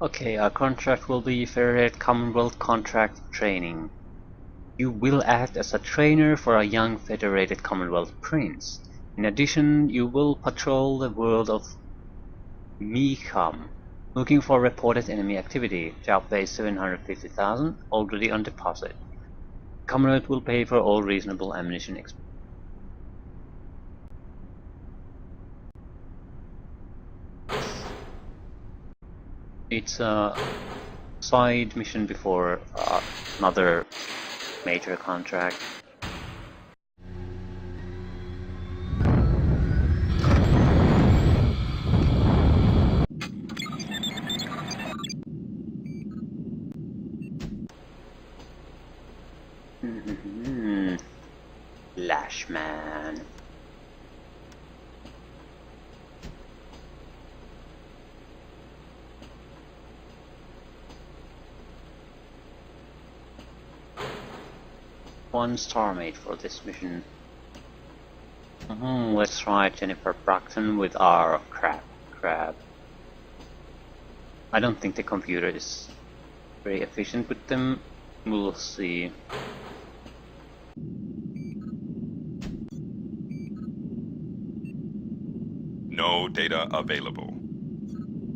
Okay, our contract will be Federated Commonwealth Contract Training. You will act as a trainer for a young Federated Commonwealth Prince. In addition, you will patrol the world of Mecom, looking for reported enemy activity. Job base 750,000, already on deposit. Commonwealth will pay for all reasonable ammunition expenses. It's a side mission before another major contract. Lashman. One star mate for this mission. Let's try Jennifer Brockton with our crab. I don't think the computer is very efficient with them. We'll see. No data available.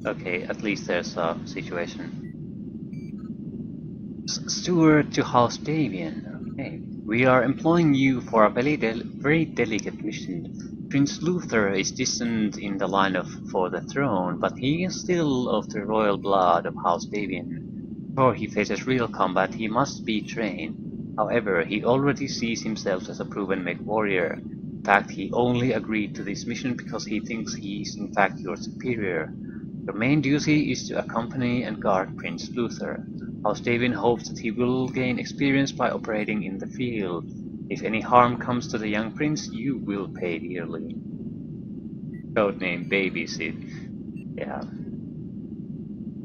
Okay, at least there's a situation. Steward to House Davian. Okay. We are employing you for a very delicate mission. Prince Luther is descended in the line for the throne, but he is still of the royal blood of House Davian. Before he faces real combat, he must be trained. However, he already sees himself as a proven mech warrior. In fact, he only agreed to this mission because he thinks he is in fact your superior. Your main duty is to accompany and guard Prince Luther. House Davian hopes that he will gain experience by operating in the field. If any harm comes to the young prince, you will pay dearly. Codename Babysit. Yeah.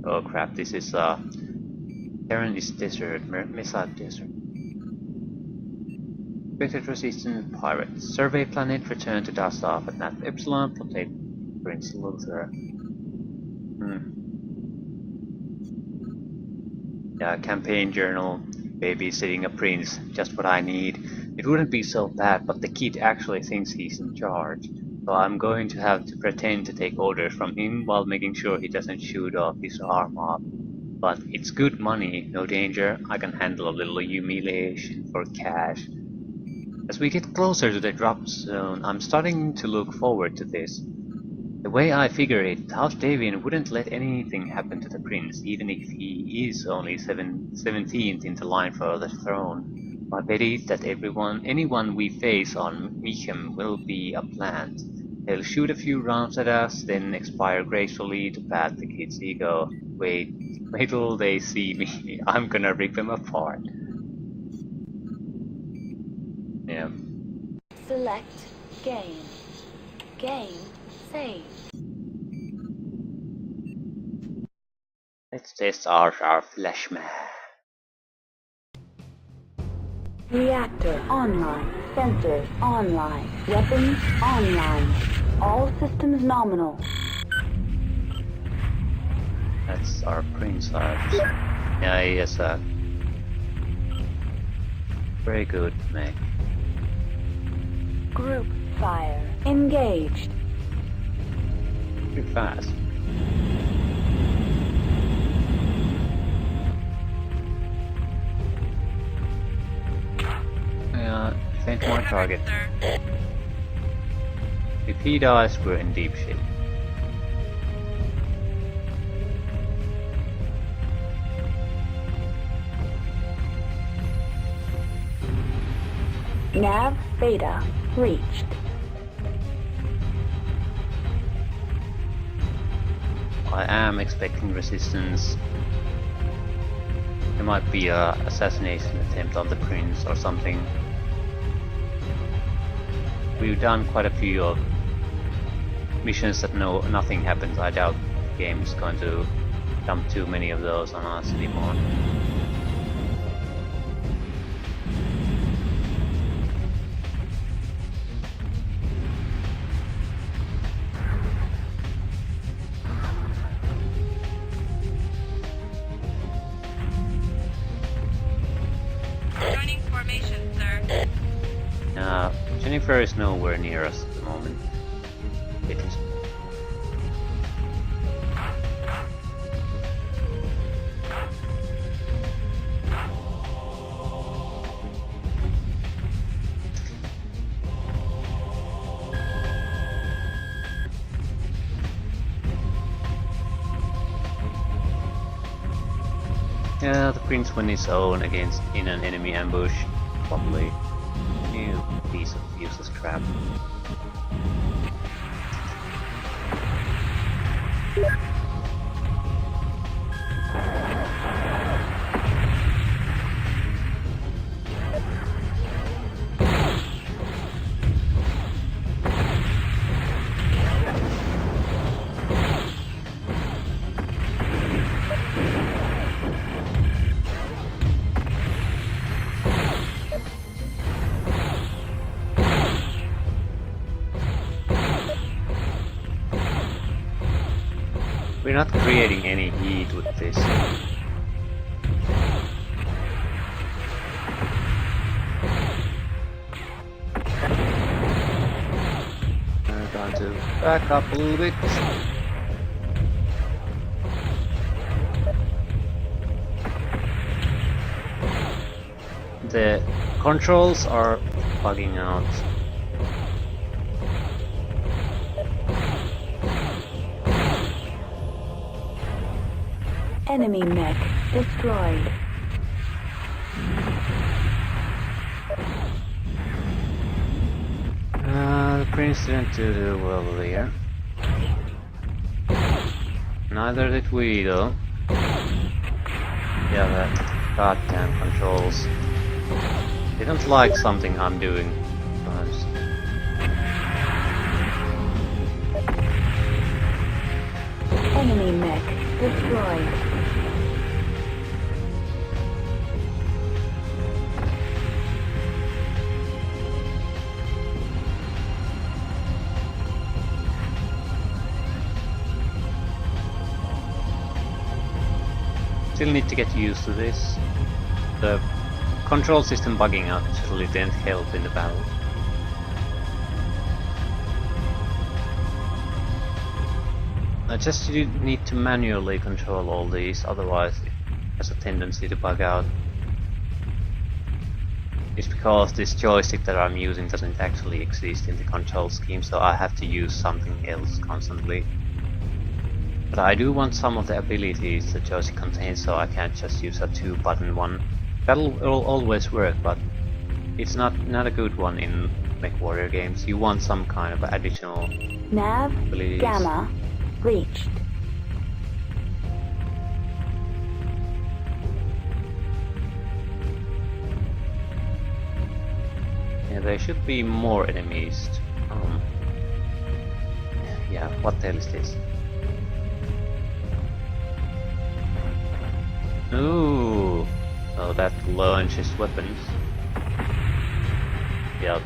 Oh crap, this is Terran is desert, Mesa desert. Expected resistant pirate. Survey planet, return to dust off at Nat Epsilon, protect Prince Luther. Yeah, campaign journal, babysitting a prince, just what I need. It wouldn't be so bad, but the kid actually thinks he's in charge. So I'm going to have to pretend to take orders from him while making sure he doesn't shoot off his arm off. But it's good money, no danger. I can handle a little humiliation for cash. As we get closer to the drop zone, I'm starting to look forward to this. The way I figure it, House Davian wouldn't let anything happen to the prince, even if he is only 17th in the line for the throne. My bet is that anyone we face on Mechem will be a plant. They'll shoot a few rounds at us, then expire gracefully to pat the kid's ego. Wait till they see me. I'm gonna rip them apart. Yeah. Select game. Game saved. Let's test our flashman. Reactor online. Sensors online. Weapons online. All systems nominal. That's our prince. Yeah, he is a very good mech. Group fire. Engaged. Pretty fast. Send more target. If he dies, we're in deep shit. Nav beta reached. I am expecting resistance. There might be a assassination attempt on the prince or something. We've done quite a few of missions that nothing happens. I doubt the game is going to dump too many of those on us anymore. Jennifer is nowhere near us at the moment. It is. Yeah, the prince went his own against in an enemy ambush. Probably. You piece of useless crap. We're not creating any heat with this. I'm going to back up a little bit. The controls are bugging out. Enemy mech destroyed. The prince didn't do well there. Neither did we though. Yeah, that goddamn controls. They don't like something I'm doing. Enemy mech destroyed. Still need to get used to this. The control system bugging out actually didn't help in the battle. I just need to manually control all these, otherwise it has a tendency to bug out. It's because this joystick that I'm using doesn't actually exist in the control scheme, so I have to use something else constantly. But I do want some of the abilities the joystick contains, so I can't just use a 2-button one. That'll always work, but it's not a good one in MechWarrior games. You want some kind of additional Nav abilities. Gamma reached. Yeah, there should be more enemies. Yeah, what the hell is this? Ooh, oh, that launches weapons. Yep.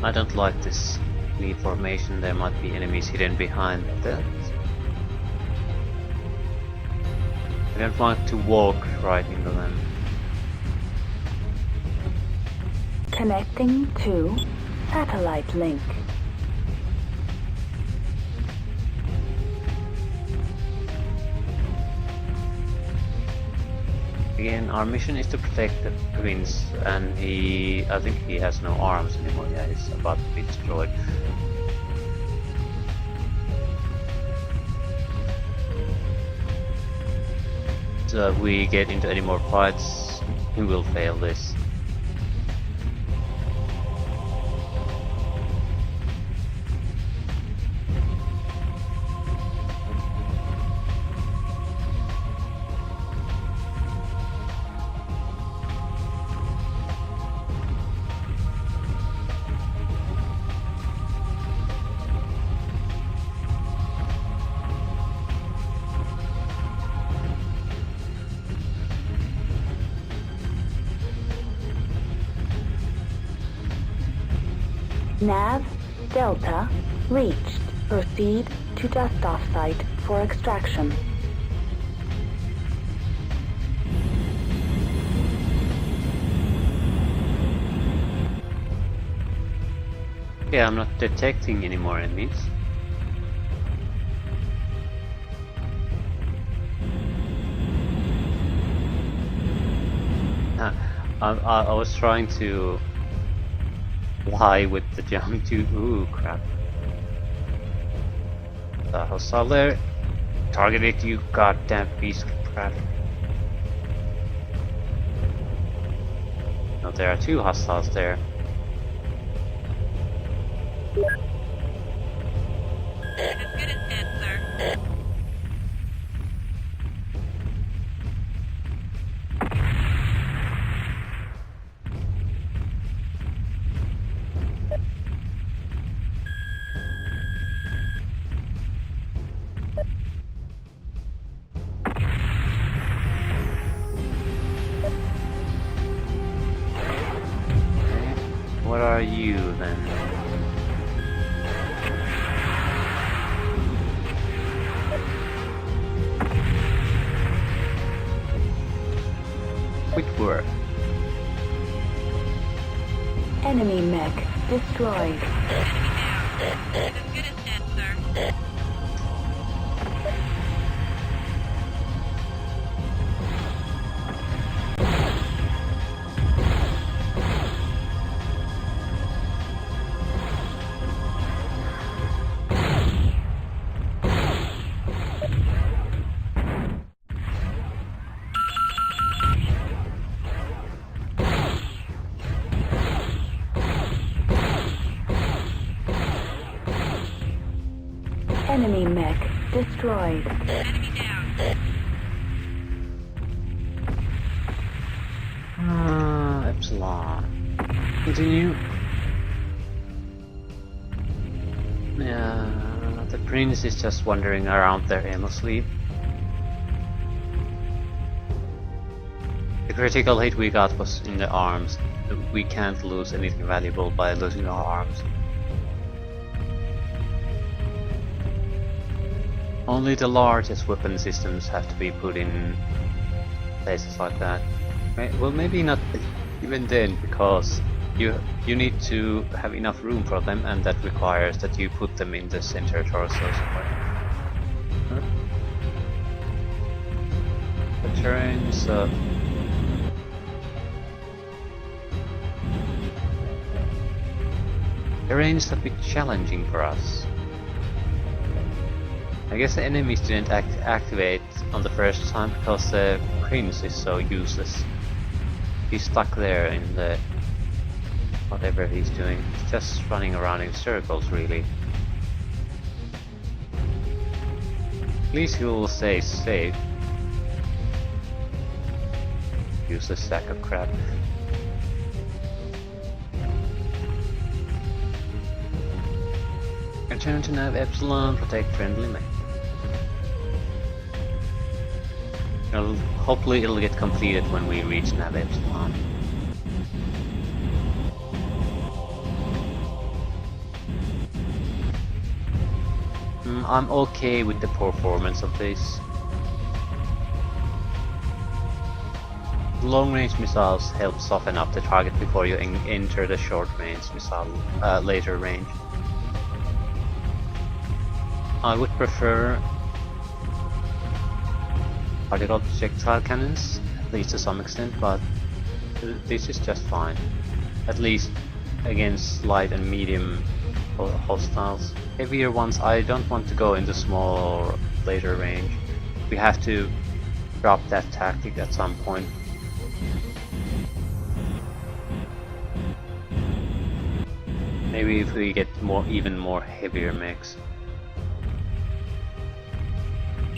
I don't like this lead formation. There might be enemies hidden behind that. I don't want to walk right into them. Connecting to satellite link. Again, our mission is to protect the prince, and I think he has no arms anymore. Yeah, he's about to be destroyed. So if we get into any more fights, he will fail this. Nav Delta reached. Proceed to dust-off site for extraction. Yeah, I'm not detecting any more enemies. I was trying to fly with the jump to. Ooh, crap. Hostile there. Targeted, you goddamn piece of crap. No, there are two hostiles there. What are you then? Quick work. Enemy mech destroyed. Enemy mech destroyed. Enemy down. Epsilon. Continue. Yeah, the prince is just wandering around there aimlessly. The critical hit we got was in the arms. We can't lose anything valuable by losing our arms. Only the largest weapon systems have to be put in places like that. Well, maybe not even then, because you need to have enough room for them, and that requires that you put them in the center torso somewhere. The terrain's terrain's a bit challenging for us. I guess the enemies didn't activate on the first time because the prince is so useless. He's stuck there in the whatever he's doing. He's just running around in circles, really. At least he will stay safe. Useless sack of crap. Return to nav Epsilon, protect friendly mech. Hopefully it'll get completed when we reach nav Epsilon. I'm okay with the performance of this. Long-range missiles help soften up the target before you enter the short-range missile later range. I would prefer particle projectile cannons, at least to some extent, but this is just fine. At least against light and medium hostiles. Heavier ones, I don't want to go into small or later range. We have to drop that tactic at some point. Maybe if we get even more heavier mechs.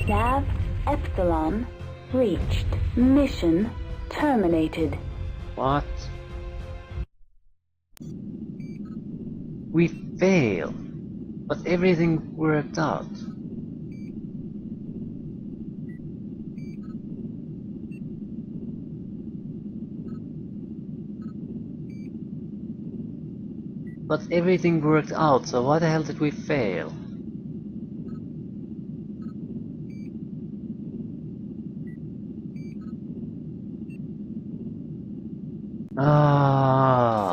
Nav Epsilon reached. Mission terminated. What? We failed, but everything worked out. But everything worked out, so why the hell did we fail?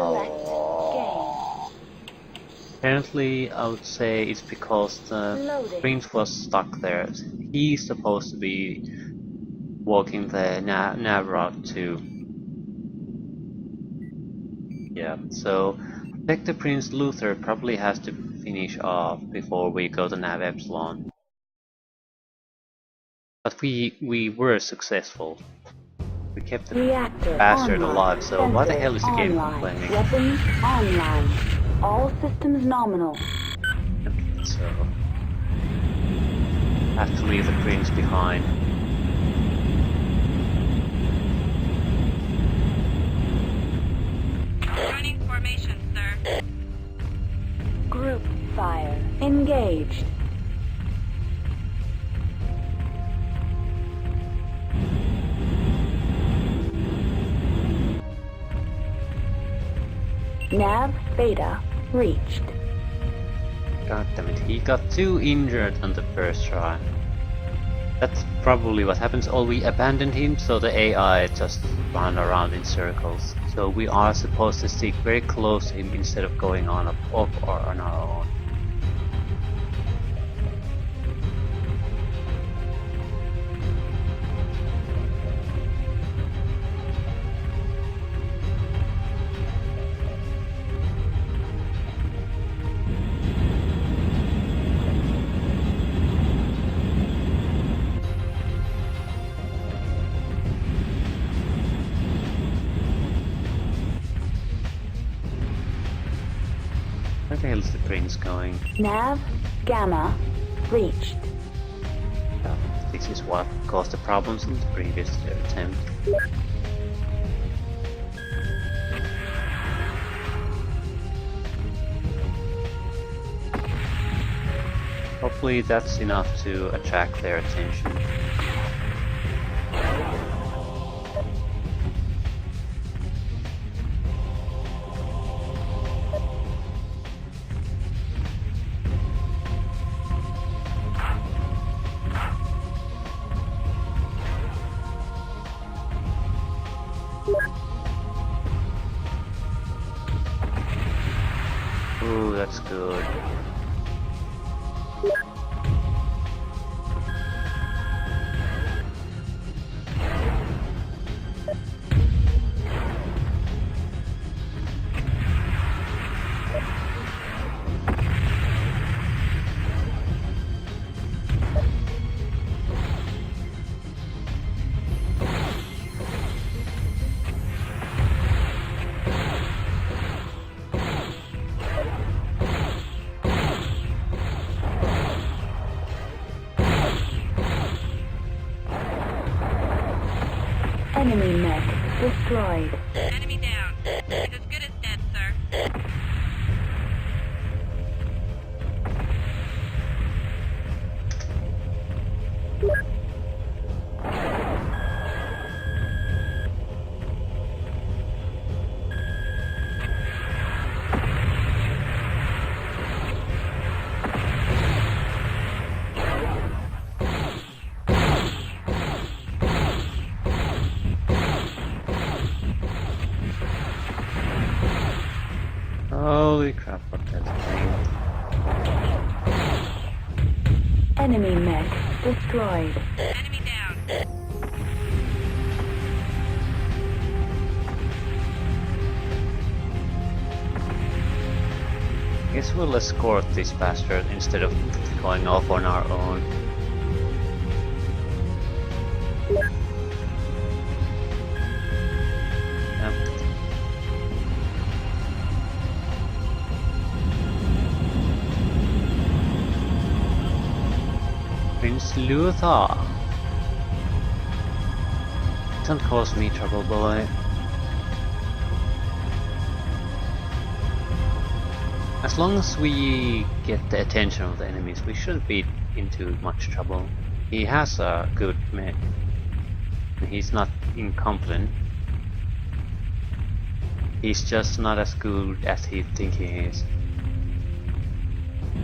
Select game. Apparently, I would say it's because the Loading. prince was stuck there. He's supposed to be walking the nav route too. Yeah, so Protector Prince Luther probably has to finish off before we go to Nav Epsilon. But we were successful. We kept the Reactor bastard online. alive, so why the Sensors hell is the game online. complaining? Weapons online. All systems nominal. So have to leave the prince behind. Running formation, sir. Group fire engaged. Nav beta reached. God damn it, he got too injured on the first try. That's probably what happens, or we abandoned him so the AI just ran around in circles. So we are supposed to stick very close to him instead of going on off or on our own. Where the hell is the prince going? Nav gamma reached. This is what caused the problems in the previous attempt. Hopefully that's enough to attract their attention. Ooh, that's good. Enemy mech destroyed. Enemy down. He's as good as dead, sir. Holy crap, what that's thing. Enemy mech destroyed. Enemy down. Guess we'll escort this bastard instead of going off on our own. Yep. Prince Luther! Don't cause me trouble, boy. As long as we get the attention of the enemies, we shouldn't be in too much trouble. He has a good mech. He's not incompetent. He's just not as good as he thinks he is.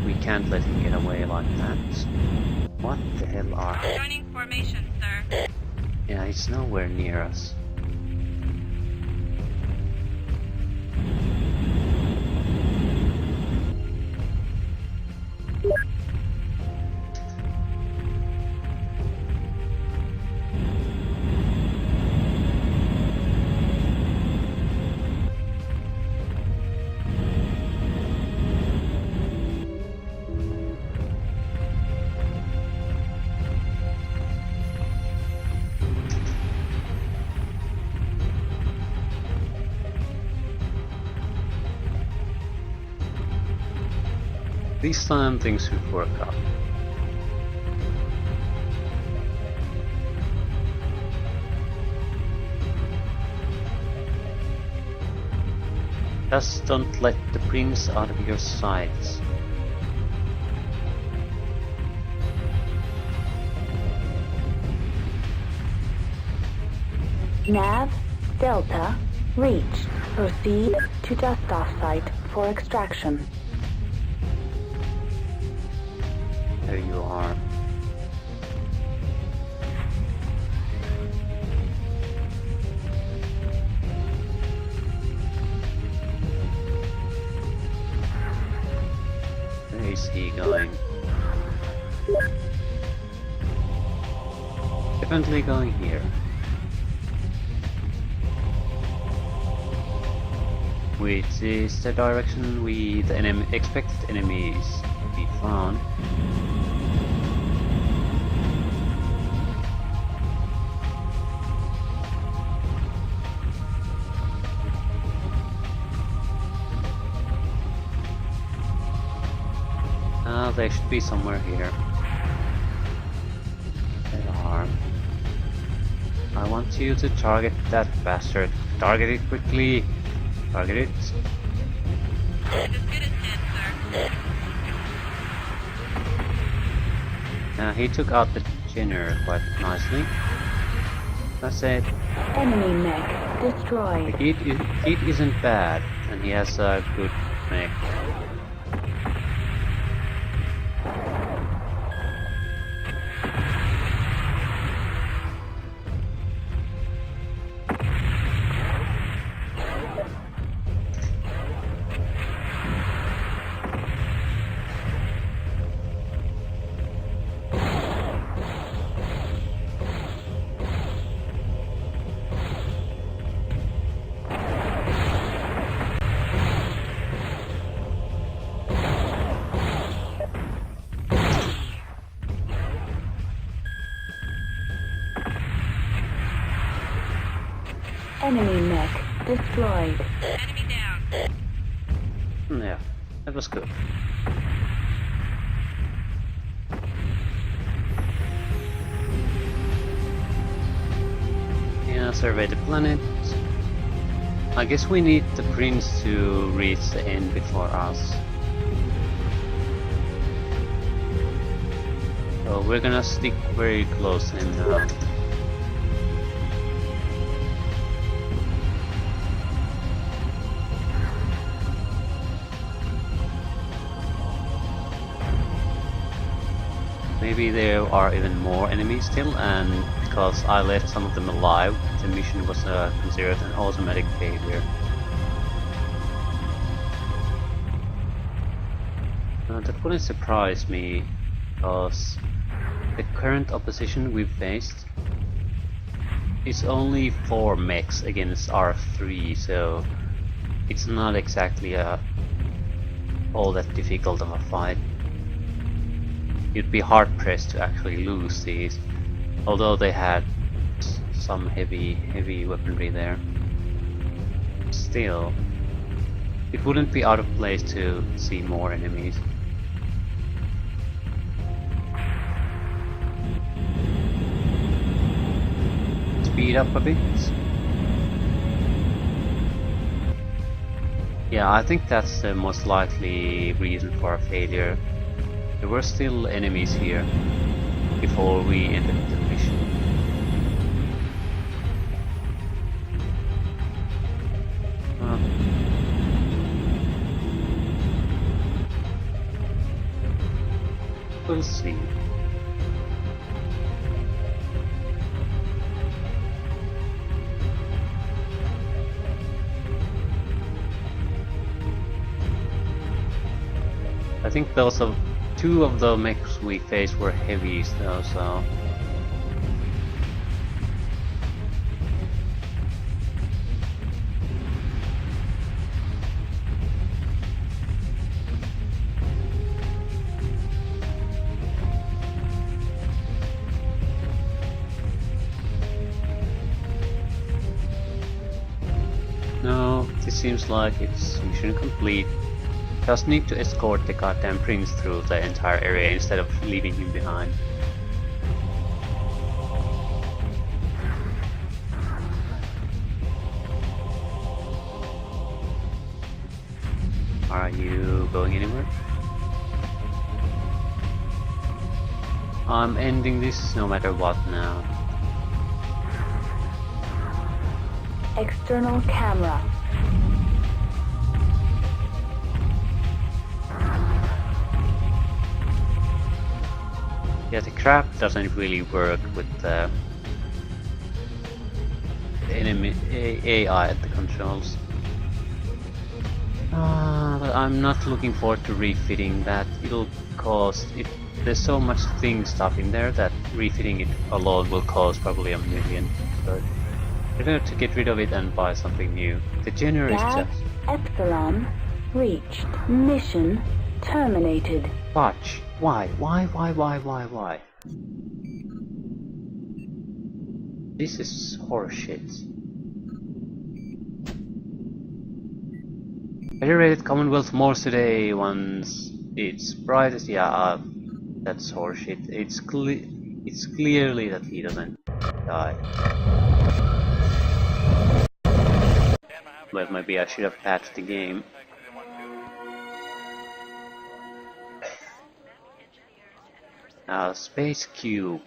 We can't let him get away like that. What the hell are... Joining formation, sir. Yeah, he's nowhere near us. This time things should work out. Just don't let the prince out of your sights. Nav, Delta, reached. Proceed to dust-off site for extraction. There you are. Where is he going? Definitely going here. Which is the direction the expected enemies to be found. They should be somewhere here. They are. I want you to target that bastard. Target it quickly. Target it. It's as good as dead, sir. He took out the Jenner quite nicely. That's it. Enemy mech destroyed. The kid isn't bad, and he has a good mech. Enemy mech destroyed. Enemy down. Yeah, that was good. Yeah, survey the planet. I guess we need the prince to reach the end before us. So we're gonna stick very close to him now. Maybe there are even more enemies still, and because I left some of them alive, the mission was considered an automatic failure. That wouldn't surprise me, because the current opposition we've faced is only 4 mechs against our 3, so it's not exactly all that difficult of a fight. You'd be hard pressed to actually lose these, although they had some heavy weaponry there. Still, it wouldn't be out of place to see more enemies. Speed up a bit. Yeah, I think that's the most likely reason for a failure. There were still enemies here before we ended the mission. We'll see. I think those of two of the mechs we faced were heavies though, so no, this seems like it's mission complete. Just need to escort the goddamn prince through the entire area instead of leaving him behind. Are you going anywhere? I'm ending this no matter what now. External camera. Yeah, the crab doesn't really work with the enemy AI at the controls. But I'm not looking forward to refitting that. It'll cost it. There's so much thing stuff in there that refitting it alone will cost probably $1 million. But better to get rid of it and buy something new. The generator is Gas just Epsilon reached. Mission terminated. watch. Why? Why? This is horseshit. Federated Commonwealth more today once it's brightest. Yeah, that's horseshit. It's clearly that he doesn't die. Well, maybe I should have patched the game. Space Cube.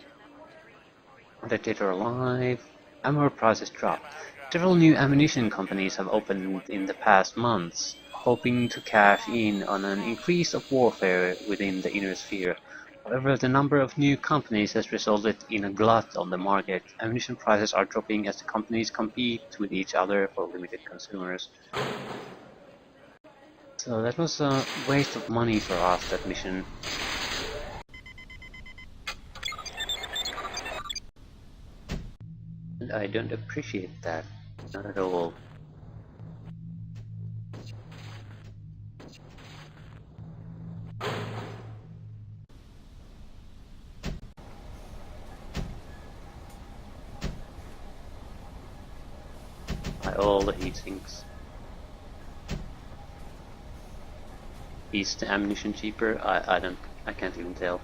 The dead or alive. Ammo prices dropped. Several new ammunition companies have opened in the past months, hoping to cash in on an increase of warfare within the inner sphere. However, the number of new companies has resulted in a glut on the market. Ammunition prices are dropping as the companies compete with each other for limited consumers. So that was a waste of money for us, that mission. And I don't appreciate that. Not at all. By all the heat sinks. Is the ammunition cheaper? I can't even tell.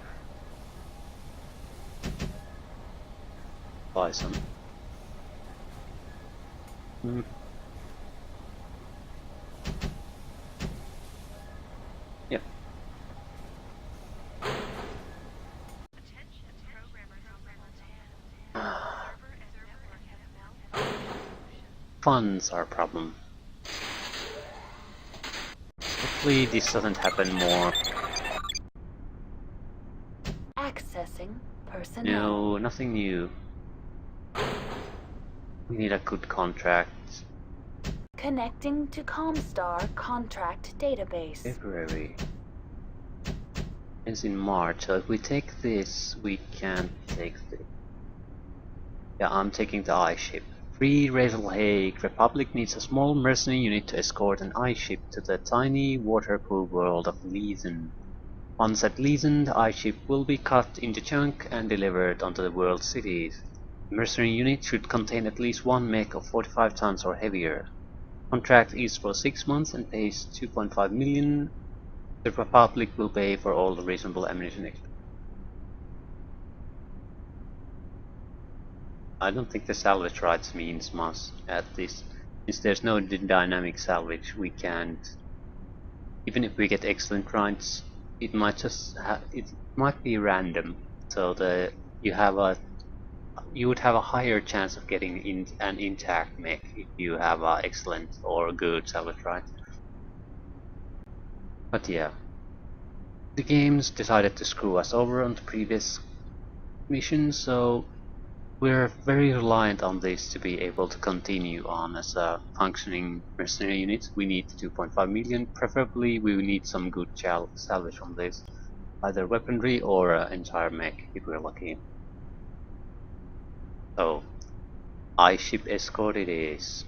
Buy some. Yeah. Funds are a problem. Hopefully this doesn't happen more. Accessing personnel. No, nothing new. We need a good contract. Connecting to Comstar contract database. February. Ends in March, so if we take this, we can't take this. Yeah, I'm taking the ice ship. Free Razelhaig. Republic needs a small mercenary unit to escort an ice ship to the tiny water-cooled world of Leeson. Once at Leeson, the ice ship will be cut into chunks and delivered onto the world cities. The mercenary unit should contain at least one mech of 45 tons or heavier. Contract is for 6 months and pays 2.5 million. The Republic will pay for all the reasonable ammunition expenses. I don't think the salvage rights means much at this. Since there's no dynamic salvage, we can't. Even if we get excellent rights, it might just it might be random. So you would have a higher chance of getting an intact mech if you have excellent or good salvage rights. But yeah. The games decided to screw us over on the previous mission, so we're very reliant on this to be able to continue on as a functioning mercenary unit. We need 2.5 million, preferably we need some good salvage from this, either weaponry or an entire mech if we're lucky. So, ice ship escort it is.